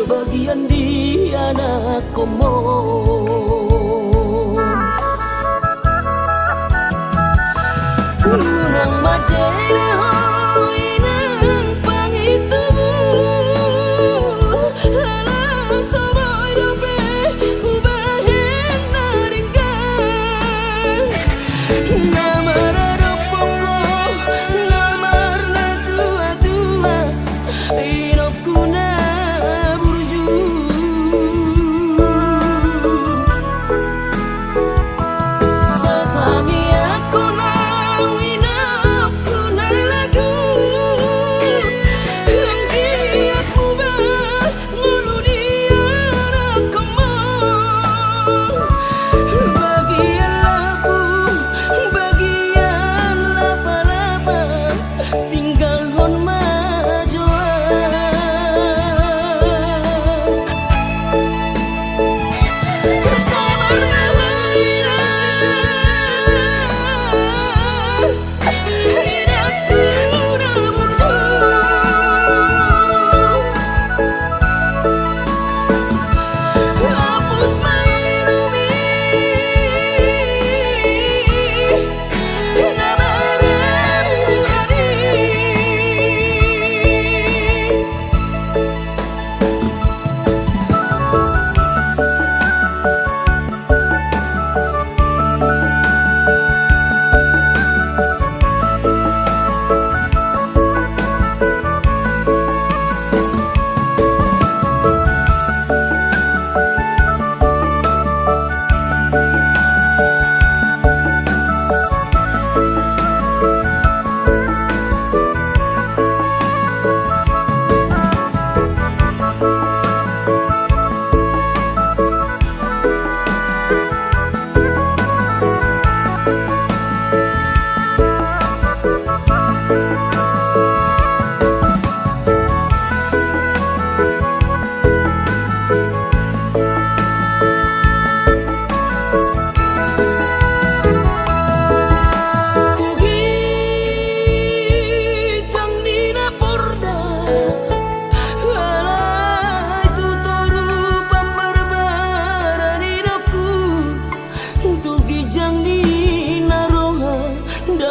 bagian di anak komon unang madela inang pangitumu ala soboy dope ubahin naringkan namar adopoko namar na tua-tua inokuna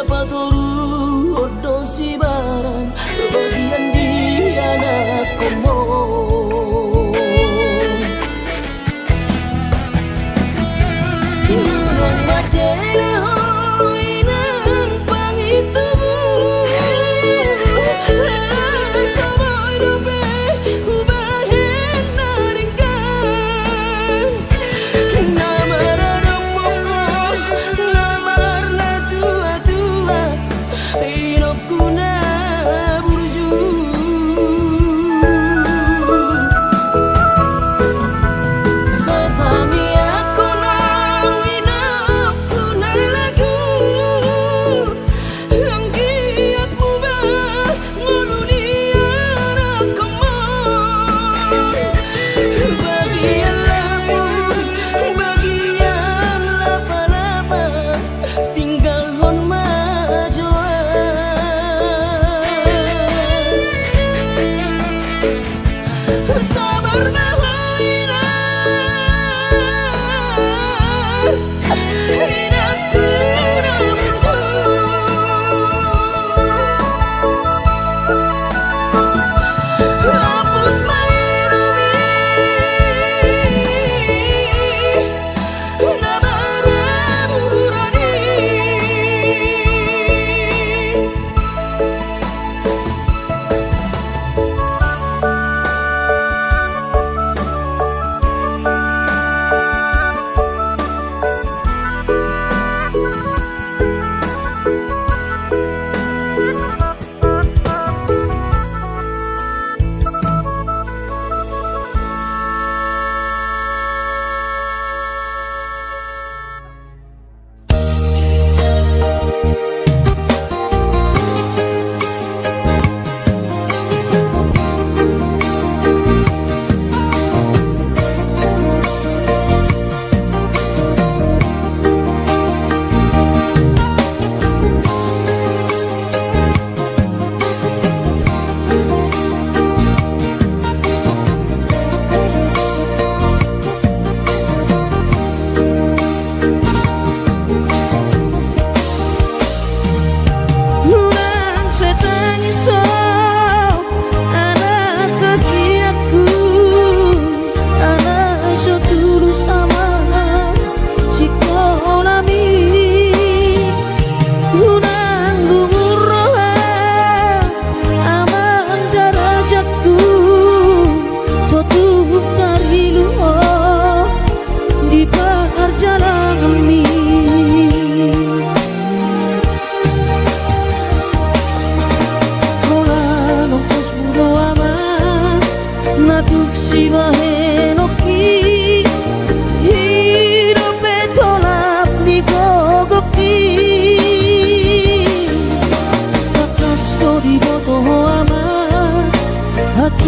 Patoru odo sibaran bagian di anak komon unang madela inang pangitumu soboy dope ubahin naringkan namar adopoko namar na tua-tua inokuna burju satangi aku na inokuna lagi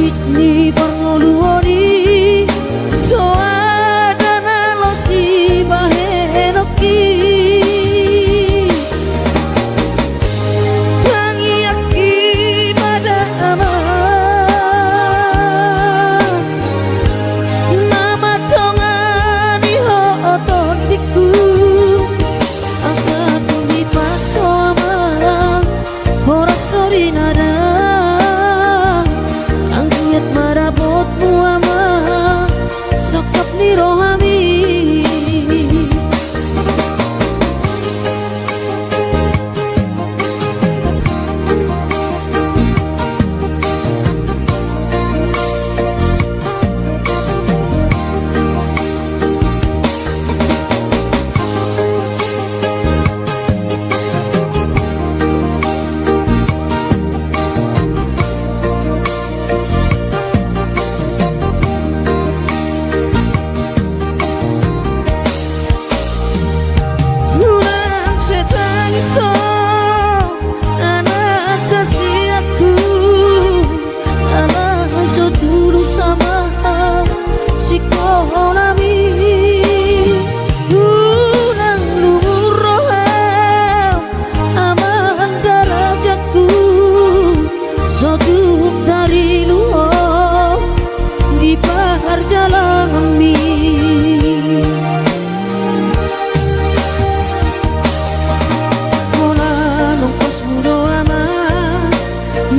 hati ni pangoluoni soadana lo si bahenoki tangi aki pada ama nama tongani ho otondiku asa tumi paso ama ora sori nada angkiat marabot muama sokap ni rohami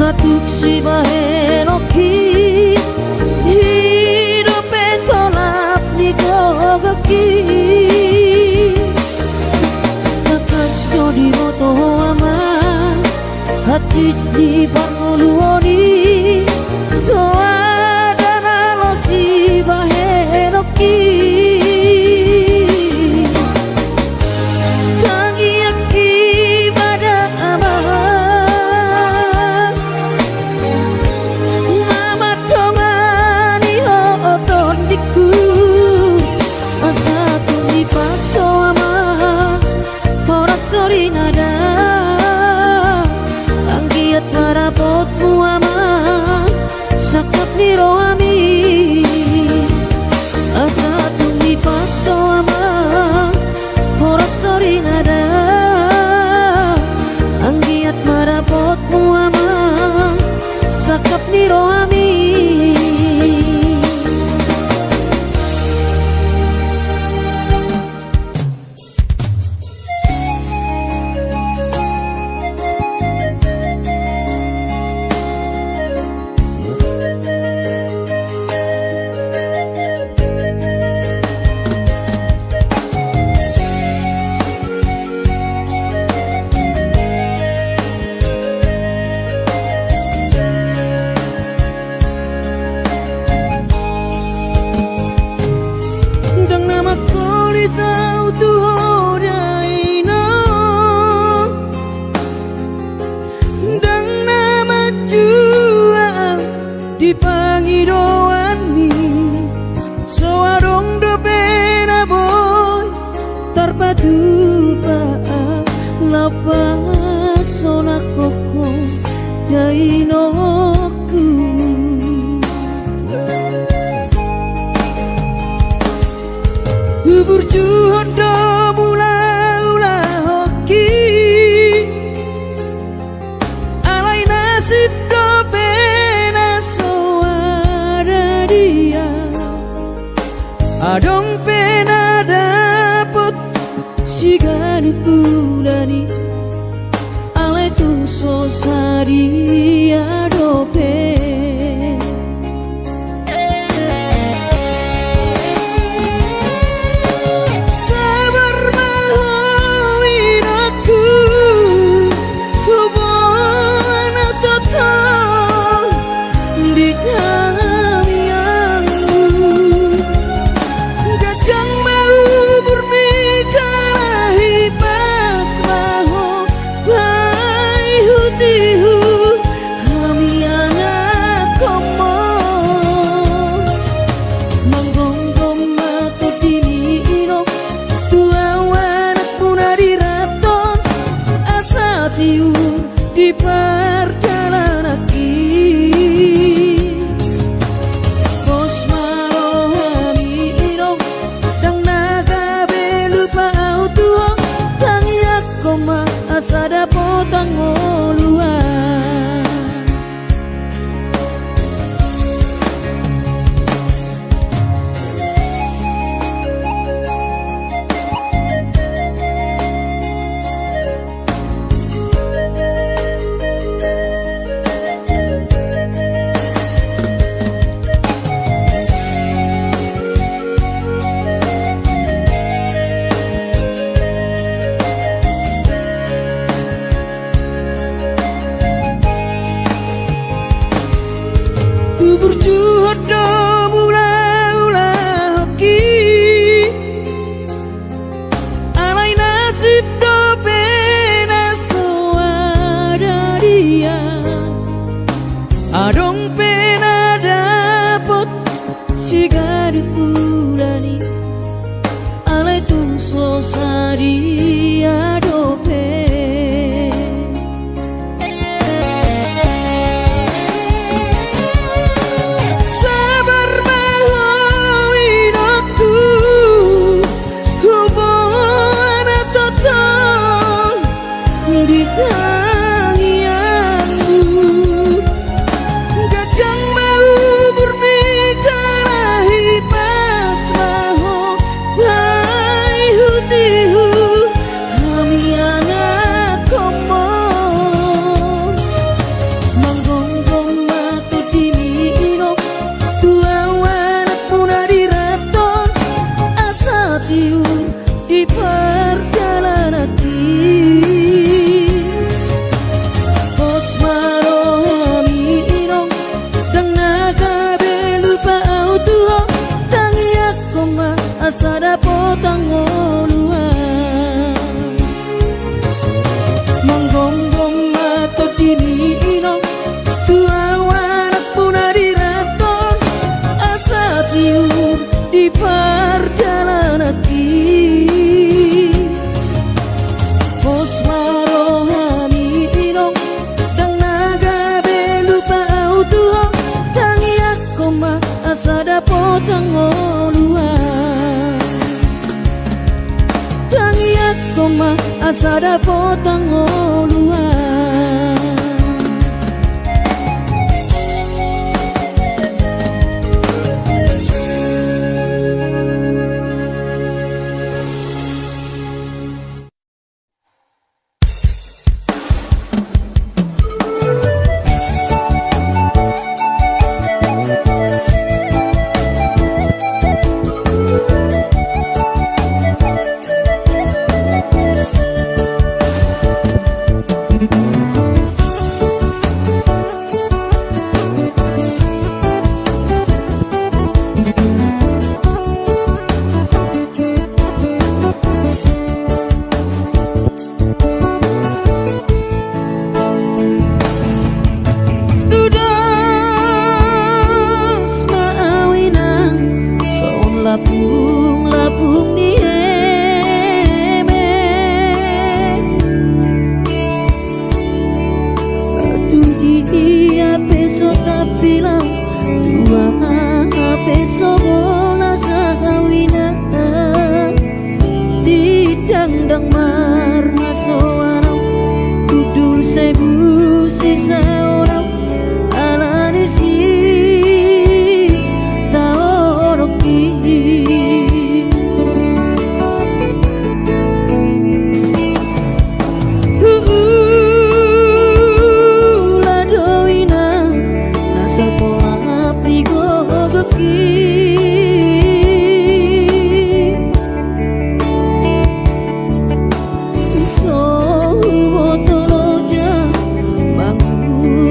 natuk si bahenoki hidup entolap ni gogaki nakas jodi moto ama hati ni pangoluoni soadana lo si bahenoki tangi aki pada ama sorry nada angkiat marabot muama sakap ni rohami asa tumi paso ama ora sorry nada angkiat marabot muama sakap ni rohami Pangidoan mi soarong do pena boy terpadu pa lapa sona koko dainoku bubur juhon do mula ula hoki alai nasib do adong pena dapet si gani pulani ale tung sosari adope sabar mahoin aku hubungan total di kami sosari adope sabar mahoi aku hubungan total di tangianmu gajang mau berbicara hipas maho hai hutihu kami anak komo manggonggong matu dimiro dua wanak puna diraton asa tiu di perjalanan pos marohami irong dan naga belupa autuo tangiak koma asada potang oluan manggonggong mato dimi irong dua wanak puna diraton asa tiur di perjalanan pos marohami irong dan naga belupa autuo tangiak koma asada potang oluan tangiak koma asada potang oluan lapung ni eme tu dia peso tapilang tua peso bola sahawina didang-dang marhaso arau dudul sebu sisa orang alani si taoroki so botoloja bangun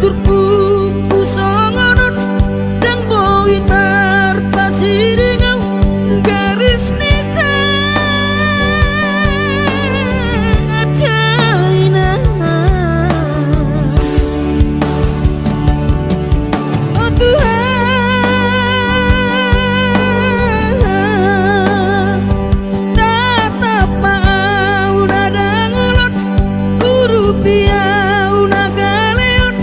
turpu songonon dan boy tarpasi dengan garis nita adaina oh Tuhan tatap mau nada ngolot rupiah unagaleon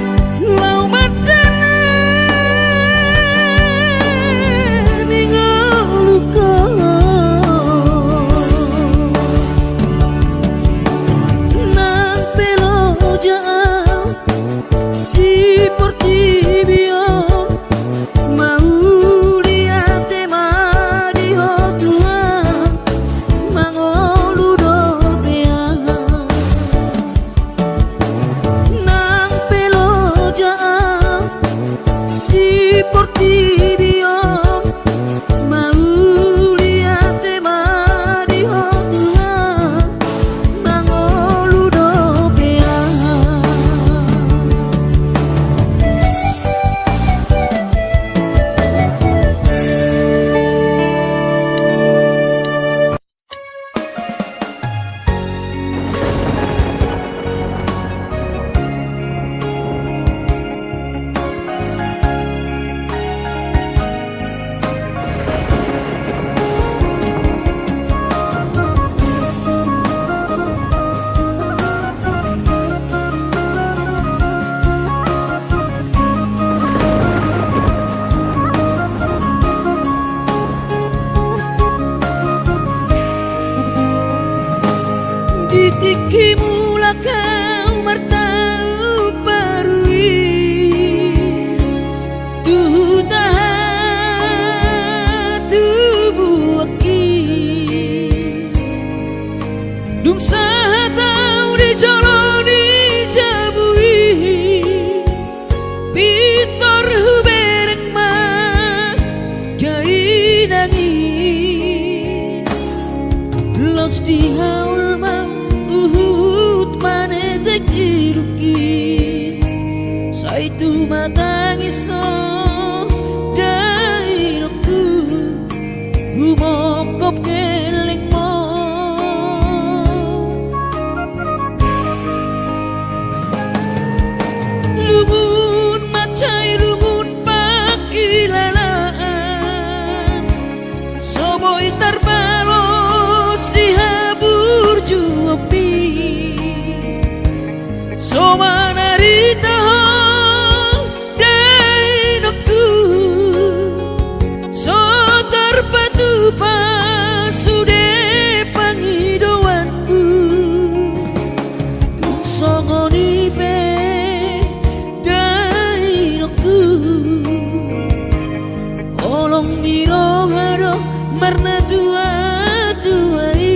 lau madana ningoluko nang pelo jauh di Portibion mau lihat tema di Tuhan mangolu dobean nang pelo jauh di Portibion mau lihat tema di Tuhan mangolu dobean Ditiki mula kau martau parui tu tahan tubuh aki dung sahatau di jolo di jabui pitor hubereng mah jai nangis los di haul mah uhut manetek iluki saitu matangiso dainoku humokop keleng mo lungun macai lungun pakilalaan soboy tarbalos dihabur juopi soma narita dainoku so terpatu pasude pangidoanku tung songoni pe dainoku olong nirohado marna tua tuai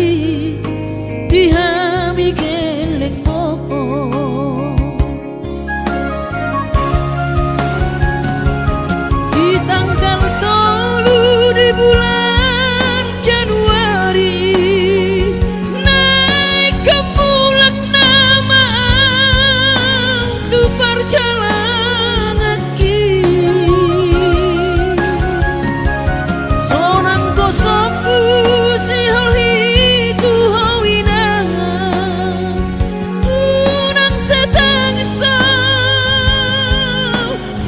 dihami geleng mo di tanggal 3 di bulan Januari naik ke mulak nama tu perjalanan ki sonang kosoku si holi tu hawina tunang setangisa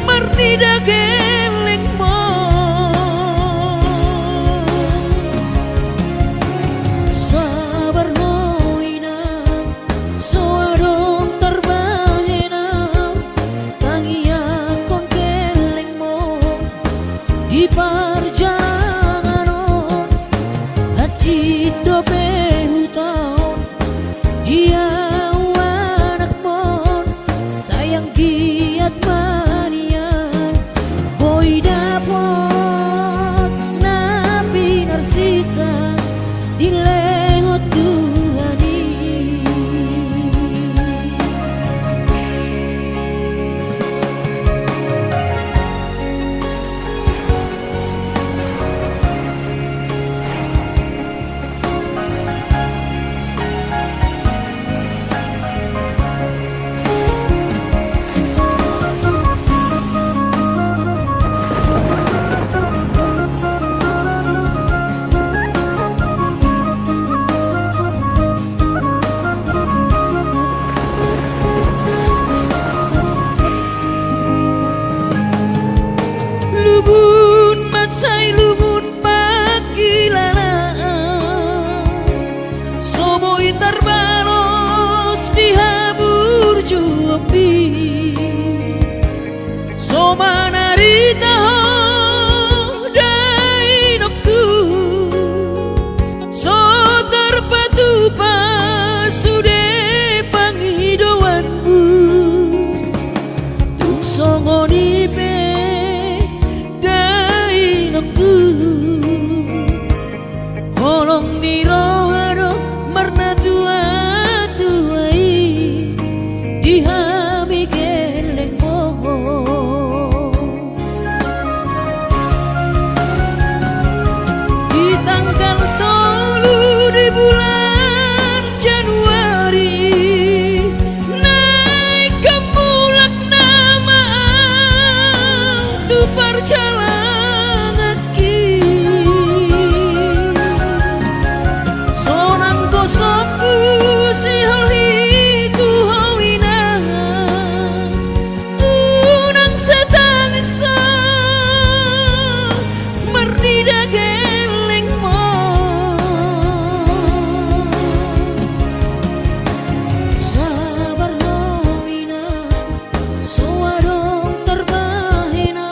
marnida geleng mo sabar noina soarong terbahena tangia kon geleng mo di perjalanan hati dobe hutang dia anak mon sayang giat manian boy dapot nabi narsita di lengot Tuhani songonipe dainoku holong niroharo marna tua tuai dihami geleng moho di tanggal 3 di bulan Januari naik ke mulak nama tu perjalanan aki sonang kosoku si holi tu hawina tunang setangisa mernida geleng mo sabar hawina suarong terbahina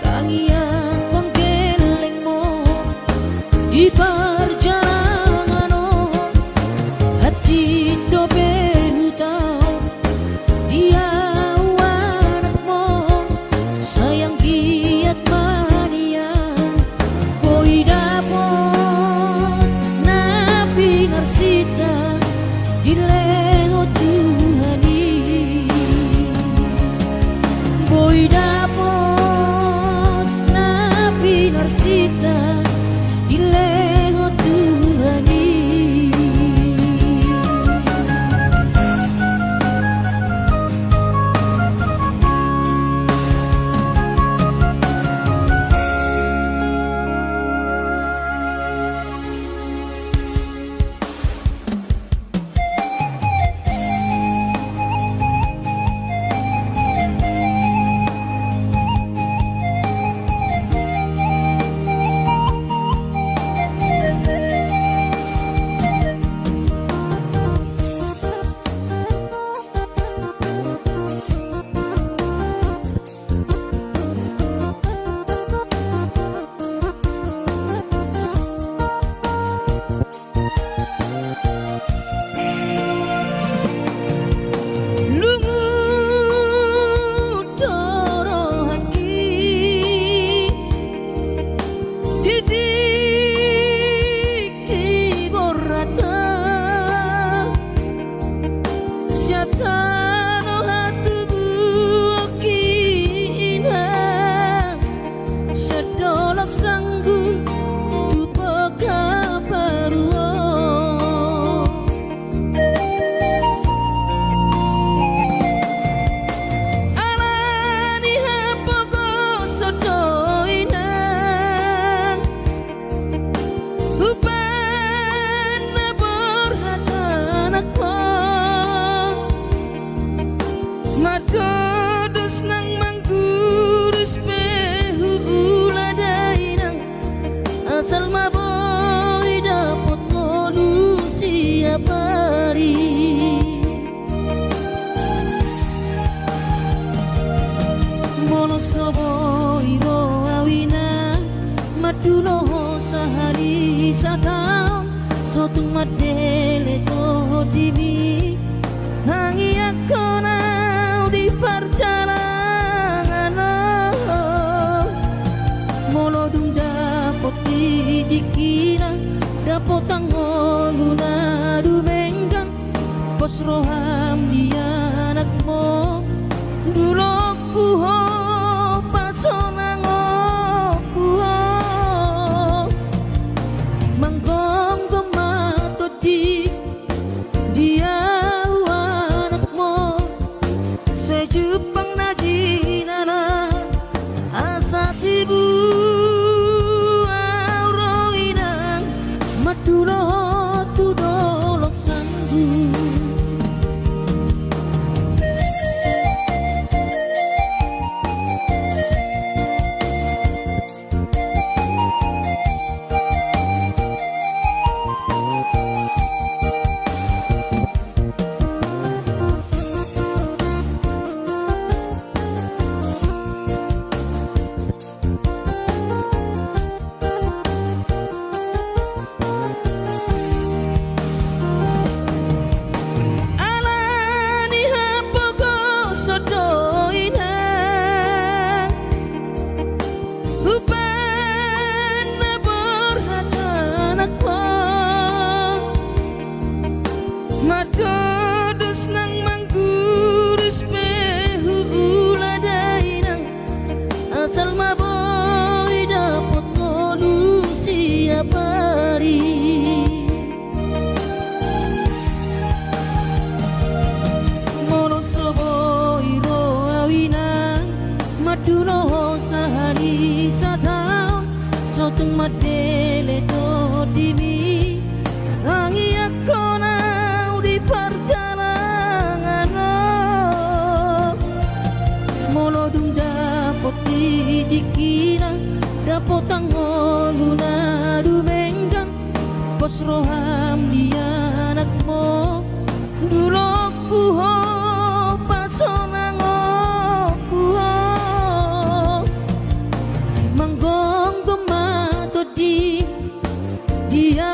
kangian kon geleng mo di perjalanan hati dobe hutau dia anakmu sayang giat manian boy dapon napi ngarsita dileho Tuhani boy dapon napi ngarsita dileho Tuhani. Lungu doro hati titik borata siatano hatu buakina sedolok sanggul tu pekaparuo alani hapoko sodoinang upana borhatanakmo madodus nang manggurus pehu uladainang asal maboy dapot ngolu siapari monosobo ibo awina madulo sehari satau sotung madele to dimi hangi akonau di perjalanan molodung dapot dikira dapot tangoluna dumenggang pos roham dia anakmu dulu kuho pasonang kuho manggong gemato di dia anakmu sejupang najinana asa tibu aurowinang madulo tudolok sanggu tung madele to dimi tangi ako na di perjalanan molo dung dapot didikina dapot ang luna dumenggang pos roham dia anak mo dulok puho pasonang puho manggong tomato di dia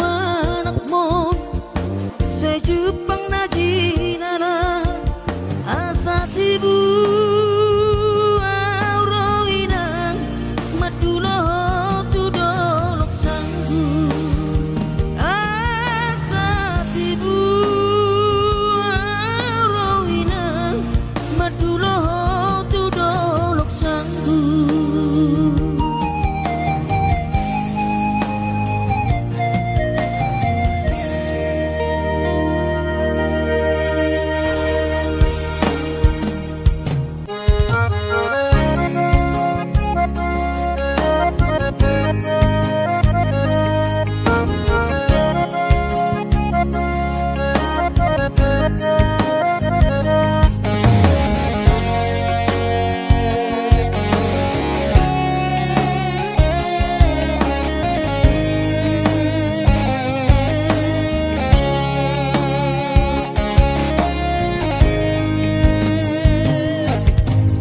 anak mo sa jupang na jinana asa tibu aurawinang madulo tudolok sanggu asa tibu aurawinang madulo tudolok sanggu.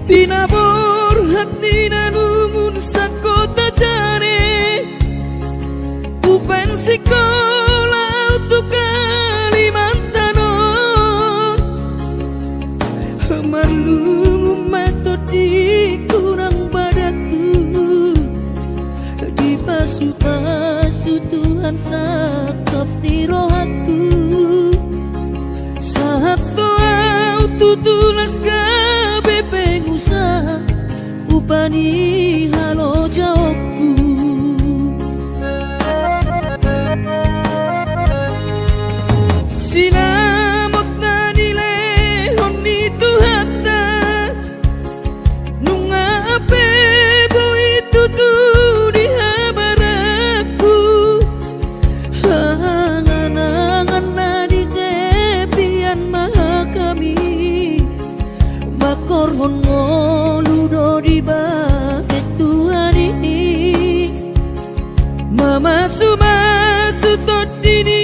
Tinabur hati na lumun sa kota jane upan sekolah untuk Kalimantanon marlung mato di kurang padaku di pasu-pasu Tuhan sakap di rohatku saat doa tutulas kabe pengusaha upani halo jawabku sinamot na nilehon itu hata nunga ape boy tutu di habaraku hangan-hangan na di kepian maha kami makorhon ngoludo di bahet Tuhan ini mamasu-masu tot dini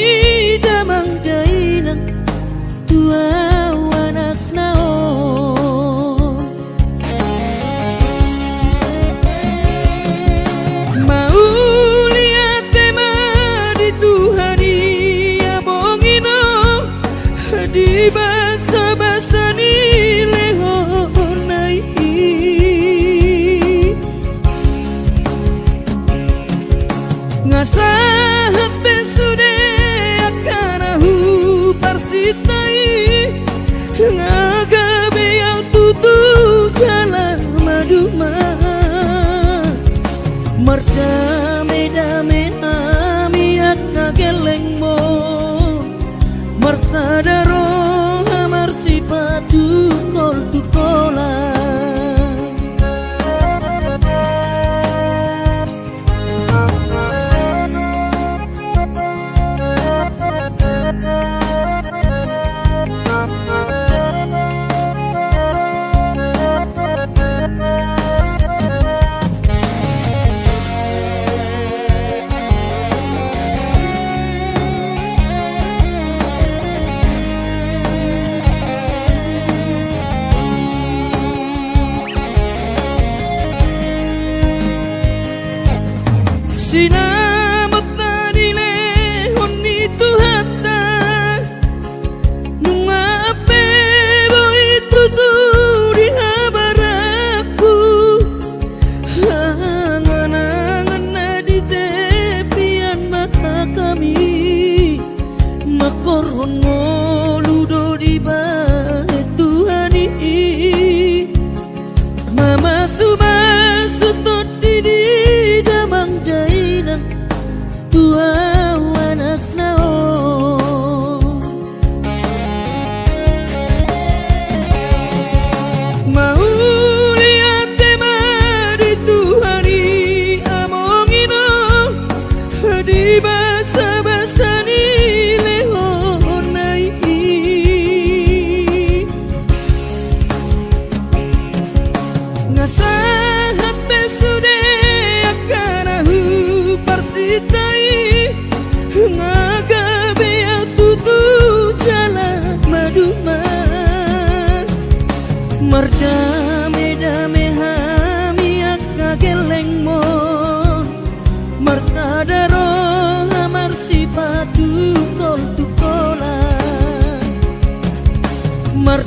damang dainang tua anak naon mau lihat tema di Tuhan ya bongino di basa-basa ni lehonai ngasa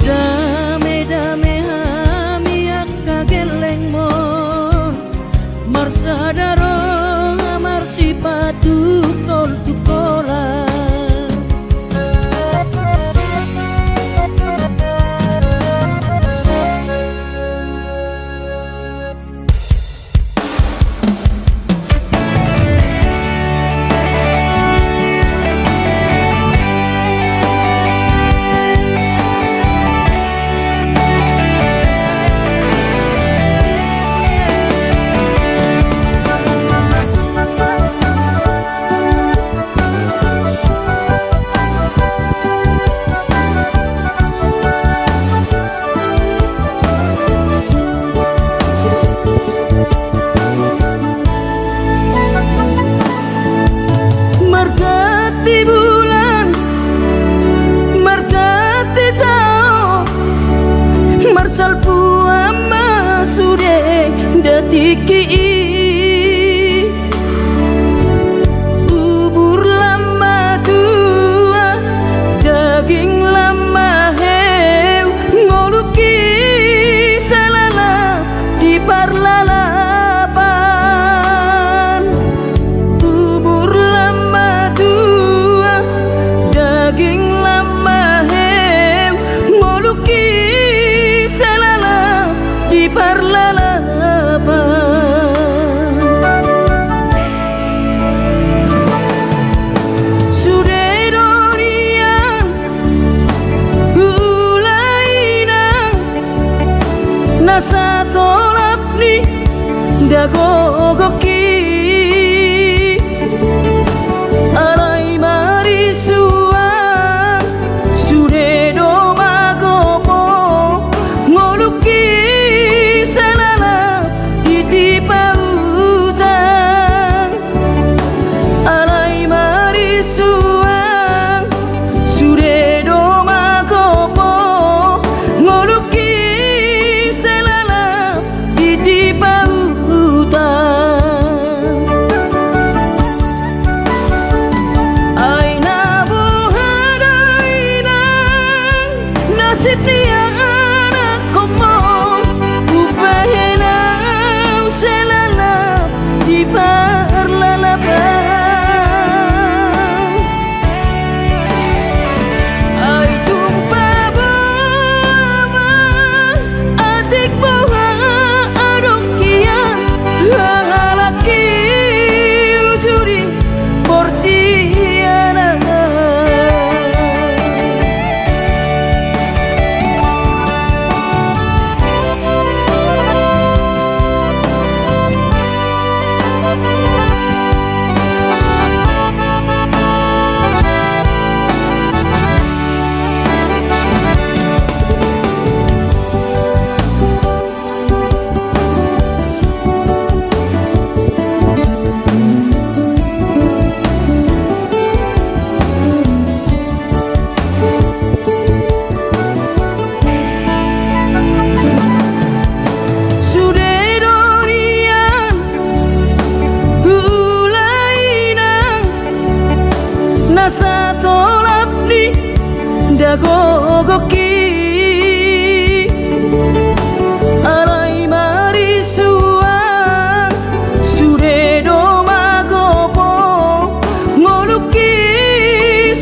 Dame-dame hamiak kageleng mon marsadaro marsipatu tol tukola. Margati bulan, margati tao, marsal puama sude datiki bubur lama tua, daging lama heu, ngoluki salala di parlalapan. Bubur lama tua, daging lama heu, ngoluki salala di parlalapan. Sude dorian hulainang nasa tolap ni dagogoki alai marisuang sude do magopo ngoluki salala titipa utang. Alai marisuang sude do magopo ngoluki salala titipa utang. Aina buhadainang nasib ni anak komong upahenau selalap di parlalapan. Ai tumpah bama adik boha adokian lalaki ujuri portiana. Sude dorian hulainang nasa tolap ni dagogoki alai marisuang sude do magopo ngoluki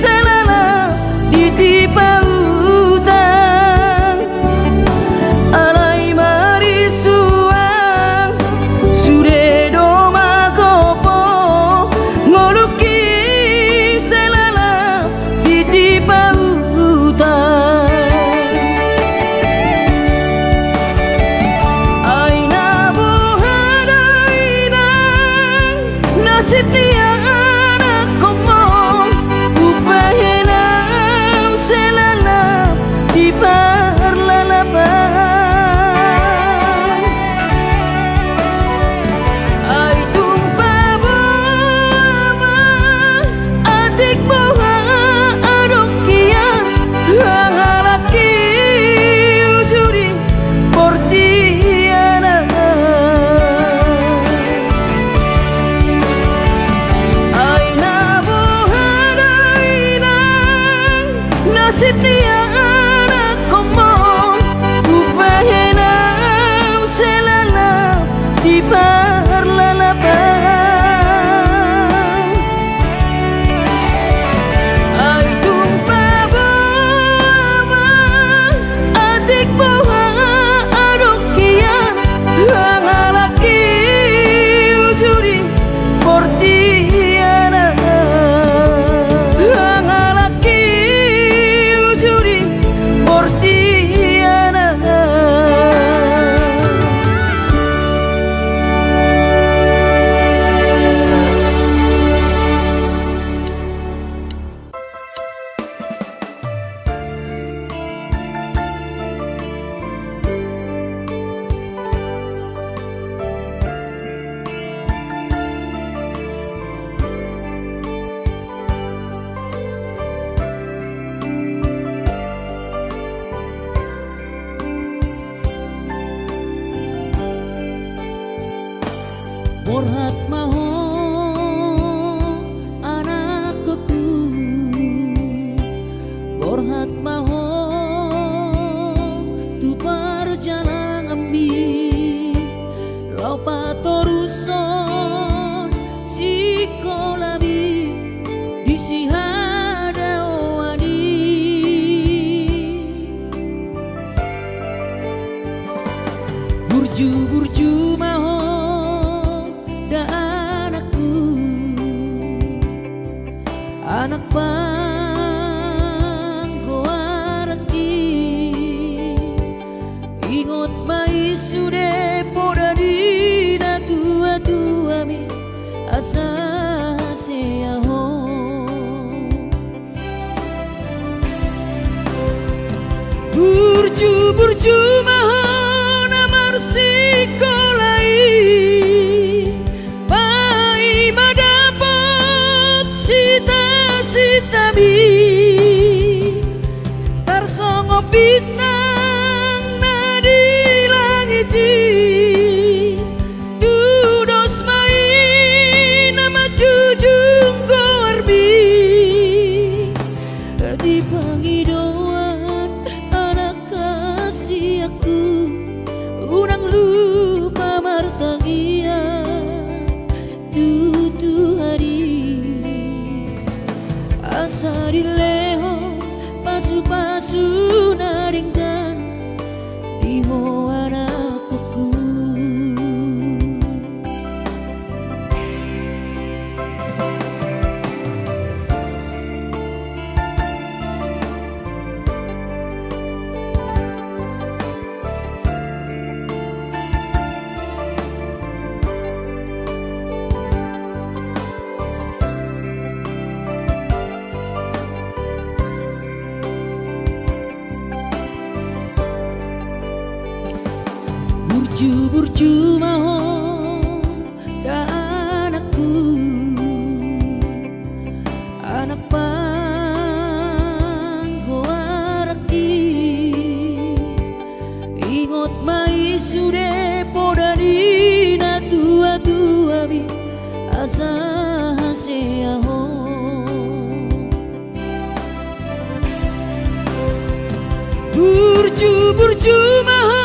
salala titipa utang. Alai marisuang sude do magopo ngoluki salala titipa utang. Aina buhadainang nasib ni anak komong upahenau selalap di parlalapan. Ai tumpah bama adik boha adokian lalaki ujuri portiana. Aina buhadainang nasib ni anak komong Borhat maho anakku, borhat maho tu perjalanan ambi lopa toruson sikolabi disihada oadi burju maho da anakku, anak panggoaraki ingot mai sude poda dina tua mi asa seaho burju maho namar sikolai pai madapot sita mi tarsongo bintang nadi langiti dudos mai nama jujung gorbi di pangidauan anak kasih aku unang lupa martagia tutu hari asa dileho pasu naringkan di ho anakku. Burju maho da anakku, anak panggoaraki ingot mai sude poda dina tua mi asa seaho burju maho